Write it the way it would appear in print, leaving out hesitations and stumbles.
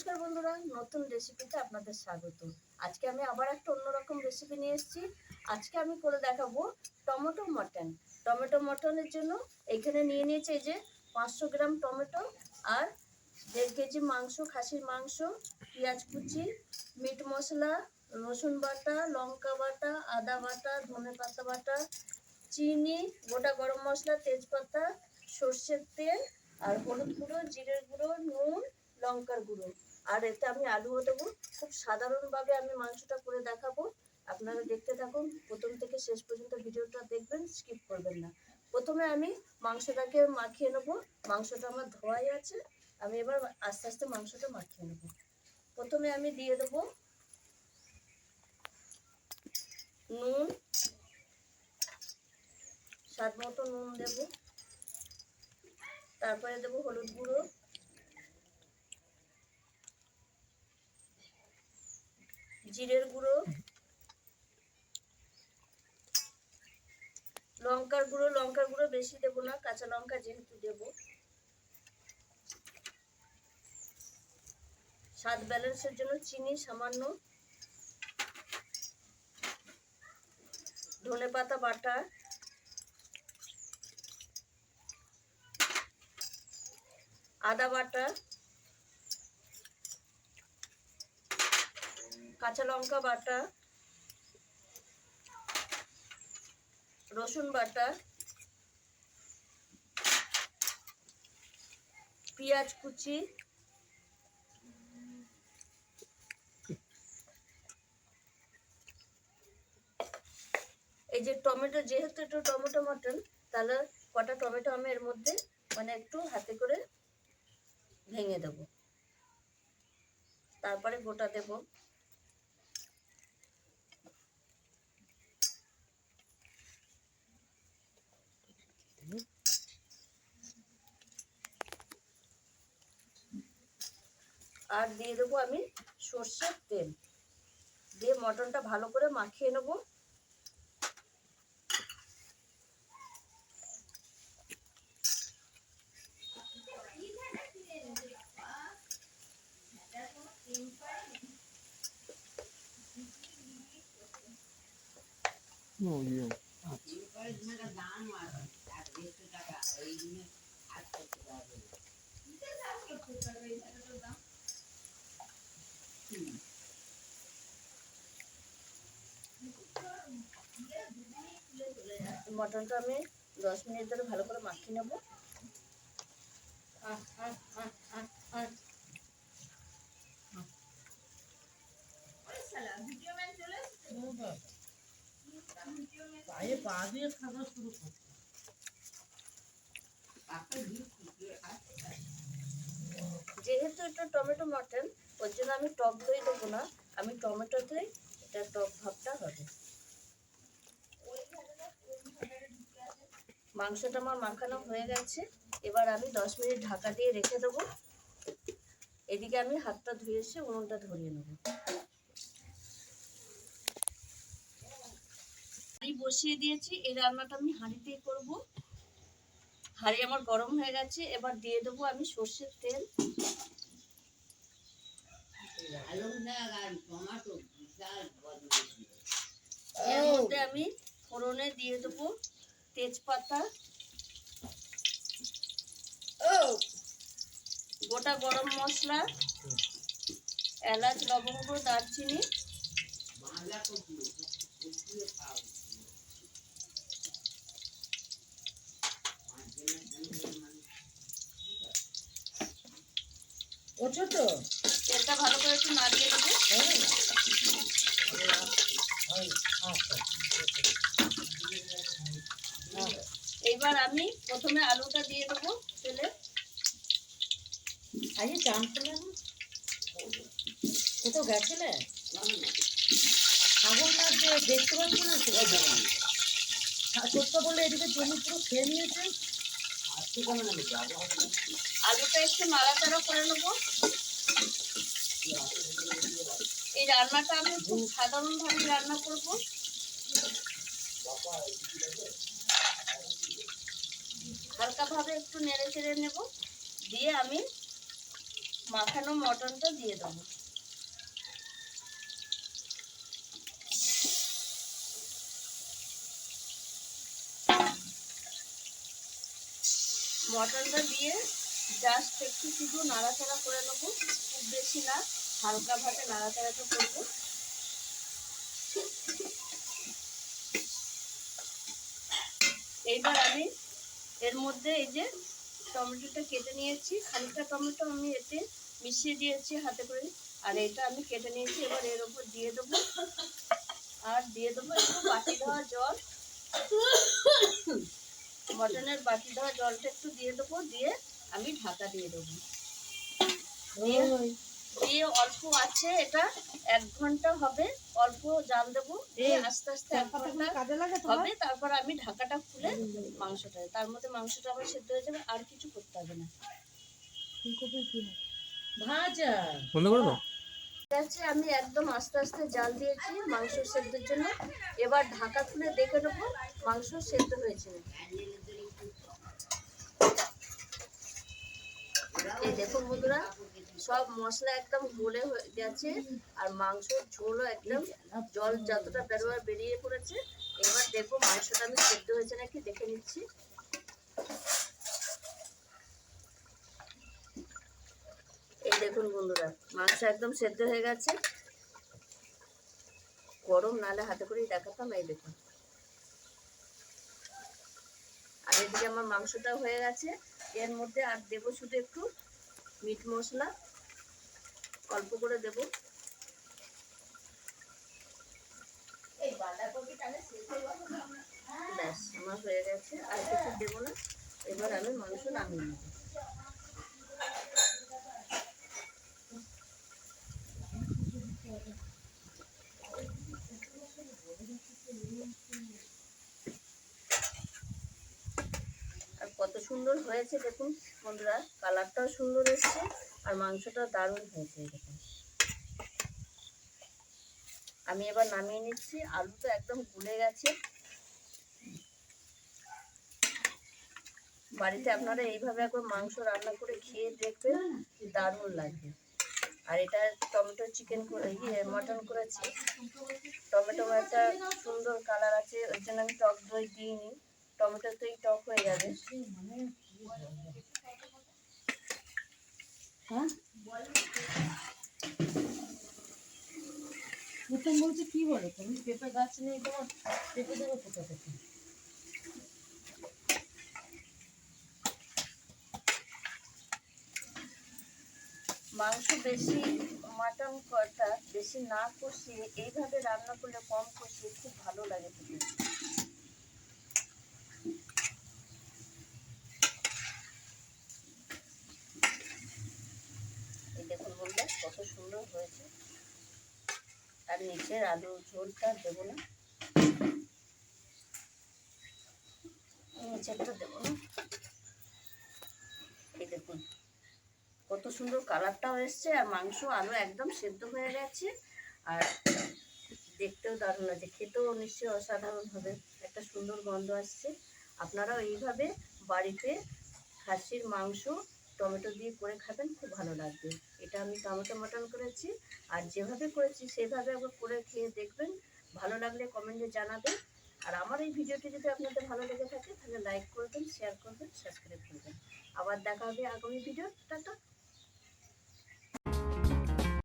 নমস্কার বন্ধুরা, নতুন রেসিপিতে আপনাদের স্বাগত। আজকে আমি আবার একটা অন্যরকম রেসিপি নিয়ে এসেছি। আজকে আমি করে দেখাবো টমেটো মটন। টমেটো মটনের জন্য এখানে নিয়ে নিয়েছি এই যে 500 গ্রাম টমেটো আর 1.5 কেজি মাংস, খাসির মাংস, পেঁয়াজ কুচি, মিট মশলা, রসুন বাটা, লঙ্কা বাটা, আদা বাটা, ধনে পাতা বাটা, চিনি, গোটা গরম মশলা, তেজপাতা, সর্ষের তেল আর হলুদ গুঁড়ো, জিরের গুঁড়ো, নুন, লঙ্কার গুঁড়ো। আর এতে আমি আলুও দেবো। খুব সাধারণভাবে আমি মাংসটা করে দেখাবো। আপনারা দেখতে থাকুন, প্রথম থেকে শেষ পর্যন্ত ভিডিওটা দেখবেন, স্কিপ করবেন না। প্রথমে আমি মাংসটাকে মাখিয়ে নেবো। মাংসটা আমার ধোয়াই আছে, আমি এবার আস্তে আস্তে মাংসটা মাখিয়ে নেবো। প্রথমে আমি দিয়ে দেবো নুন, স্বাদ মতো নুন দেব। তারপরে দেবো হলুদ গুঁড়ো, জিরের গুঁড়ো, লঙ্কার গুঁড়ো। লঙ্কার গুঁড়ো বেশি দেবো না, কাঁচা লঙ্কা যেহেতু দেবো। স্বাদ ব্যালেন্সের জন্য চিনি সামান্য, ধনেপাতা বাটা, আদা বাটা, কাঁচা লঙ্কা বাটা, রসুন বাটা, পেঁয়াজ কুচি, এই যে টমেটো, যেহেতু একটু টমেটো মটন, তাহলে কটা টমেটো আমি এর মধ্যে মানে একটু হাতে করে ভেঙে দেব, তারপরে গোটা দেব। আর দিয়ে দেবো আমি সর্ষের তেল, দিয়ে মটনটা ভালো করে মাখিয়ে নেবো। মটনটা আমি 10 মিনিট ধরে ভালো করে মাখিয়ে নেবো। যেহেতু এটা টমেটো মটন, ওর জন্য আমি টক দই দেবো না, আমি টমেটোতেই এটা টক ভাবটা হবে। মাংসটা আমার মাখানো হয়ে গেছে, এবার আমি 10 মিনিট ঢাকা দিয়ে রেখে দেবো। এদিকে আমি হাতটা ধুয়ে এসে উনুনটা ধরিয়ে নেব। হাঁড়ি বসিয়ে দিয়েছি, এই রান্নাটা আমি হাঁড়িতেই করব। হাঁড়ি আমার গরম হয়ে গেছে, এবার দিয়ে দেবো আমি সর্ষের তেল। এর মধ্যে আমি ফোড়নে দিয়ে দেবো তেজপাতা, গোটা গরম মশলা, এলাচ, লবঙ্গ, দারচিনি, তেলটা ভালো করে একটু নাড়িয়ে দেবো। এইবার আমি প্রথমে আলুটা দিয়ে দেবো তেলে। আজকে চান করলে না, কোথাও গেছিলে? ছাগল না যে দেখতে পাচ্ছি না, সত্য বলে এদিকে জমি পুরো খেয়ে নিয়েছে। আলুটা একটু নাড়াচাড়া করে নেবো। এই রান্নাটা আমি খুব সাধারণভাবে রান্না করব। হালকাভাবে একটু নেড়ে চেড়ে নেব, দিয়ে আমি মাখানো মটনটা দিয়ে দেবো। মটনটা দিয়ে জাস্ট একটু শুধু নাড়াচাড়া করে নেবো, খুব বেশি না, হালকা ভাবে নাড়াচাড়াটা করবো। এইবার আমি এর মধ্যে এই যে টমেটোটা কেটে নিয়েছি, খানিকটা টমেটো আমি এতে মিশিয়ে দিয়েছি হাতে করে, আর এটা আমি কেটে নিয়েছি। এবার এর উপর দিয়ে দেবো, আর দিয়ে দেবো একটু বাটি ধোয়া জল, মটনের বাটি ধোয়া জলটা একটু দিয়ে দেবো, দিয়ে আমি ঢাকা দিয়ে দেবো। দিয়ে অল্প আছে, এটা 1 ঘন্টা হবে, অল্প জাল দেবো, দিয়ে আস্তে আস্তে 1 ঘন্টা হবে। তারপর আমি ঢাকাটা খুলে মাংসটা, তার মধ্যে মাংসটা আবার সেদ্ধ হয়ে যাবে, আর কিছু করতে হবে না। ভাজা বন্ধ করে দাও। ঠিক আছে, আমি একদম আস্তে আস্তে জাল দিয়েছি মাংস সেদ্ধের জন্য। এবার ঢাকা খুলে দেখে নেবো মাংস সেদ্ধ হয়েছে নাকি। এই দেখুন বন্ধুরা, সব মশলা একদম গলে হয়ে গেছে, আর মাংসের ঝোলও একদম জল যতটা বেরোয় বেরিয়ে পড়েছে। এবার দেখবো মাংসটা আমি সেদ্ধ হয়েছে নাকি দেখে নিচ্ছি। এই দেখুন বন্ধুরা, মাংস একদম সেদ্ধ হয়ে গেছে। গরম নালে হাতে করেই দেখাতাম। এই দেখুন, আর এদিকে আমার মাংসটাও হয়ে গেছে। এর মধ্যে আর দেবো শুধু একটু মিট মশলা, অল্প করে দেব। ব্যাস আমার হয়ে গেছে, আর কিছু দেবো না। এবার আমি মাংস নামিয়ে নেব। আর কত সুন্দর হয়েছে দেখুন বন্ধুরা, কালারটাও সুন্দর এসছে, আর মাংসটাও দারুণ হয়েছে। দেখুন, আমি এবার নামিয়ে নিচ্ছি। আলু তো একদম গুলে গেছে। বাড়িতে আপনারা এইভাবে একবার মাংস রান্না করে খেয়ে দেখবেন, দারুণ লাগবে। আর এটা টমেটো চিকেন মটন করেছি, টমেটো একটা সুন্দর কালার আছে, ওই জন্য আমি টক দই দিইনি, টমেটোতেই টক হয়ে যাবে। প্রথম বলছে কি বলো তুমি, পেঁপে গাছ নেই তোমার, পেঁপে দেবো কোথা থেকে? মাংস বেশি, মাটন কটা বেশি না কষিয়ে এইভাবে রান্না করলে, কম কষিয়ে খুব ভালো লাগে খেতে। এই দেখুন বললে কত সুন্দর হয়েছে। আর নিচের আলু ঝোলটা দেবো না, নিচেরটা দেবো না। এই দেখুন কত সুন্দর কালারটাও এসছে, আর মাংস আলু একদম সেদ্ধ হয়ে গেছে, আর দেখতেও দারুণ আছে, খেতেও নিশ্চয়ই অসাধারণ হবে, একটা সুন্দর গন্ধ আসছে। আপনারাও এইভাবে বাড়িতে খাসির মাংস টমেটো দিয়ে করে খাবেন, খুব ভালো লাগবে। এটা আমি টমেটো মটন করেছি, আর যেভাবে করেছি সেভাবে একবার করে খেয়ে দেখবেন, ভালো লাগলে কমেন্টে জানাবেন। আর আমার এই ভিডিওটি যদি আপনাদের ভালো লেগে থাকে তাহলে লাইক করবেন, শেয়ার করবেন, সাবস্ক্রাইব করবেন। আবার দেখা হবে আগামী ভিডিও। টাটা।